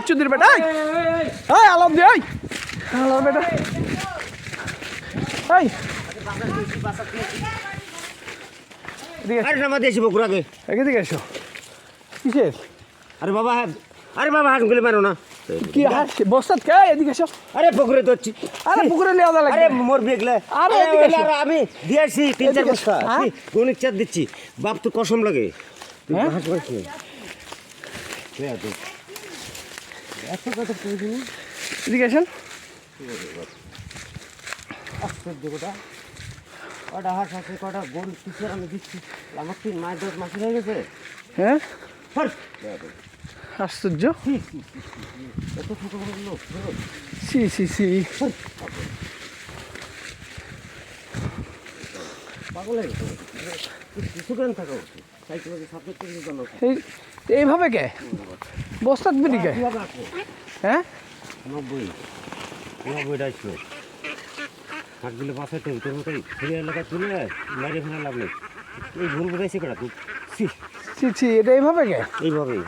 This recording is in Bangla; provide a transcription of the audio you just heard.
চুদির বেটা এই আলাম দি এই আলার বেটা এই আরে নামা দিয়েছি বকুড়াকে। এদিকে এসো কিসের আরে বাবা হাত গুলি মারো না। কি হাস বস্তাত কে এদিকে এসো আরে পুকুরে ধরছি। আরে পুকুরে লিয়ে আদা আরে লাগবে মোর বেগলে আরে এদিকে এসো। আমি দিয়েছি 3-4 এদিকে বস্তা এসো, হ্যাঁ? গণিত চার দিচ্ছি বাপ তো কসম লাগে। হ্যাঁ? এদিকে এসেন কটা হাঁস আছে কটা গরু কিসের আমি দিচ্ছি আমার 3 মাস 10 মাস হয়ে গেছে। হ্যাঁ হাট! আশ্চর্য এত ছোট বড় লোক সি সি সি পাগল হয়ে গেছে কিছু কেন থাকা উচিত সাইকেলের সাবজেক্ট করে জন্য এইভাবে কে বস্তাত বিড়ি কে কীভাবে আসবে হ্যাঁ 90 আসলো হাটগুলো বাসায় তো তোর মতোই ফিরে এলাকা তুলে বাইরে ফেলে লাভ নেই এই ভুল বোঝাইছে কেটা তুই ছি ছি এটা এইভাবে কে এইভাবেই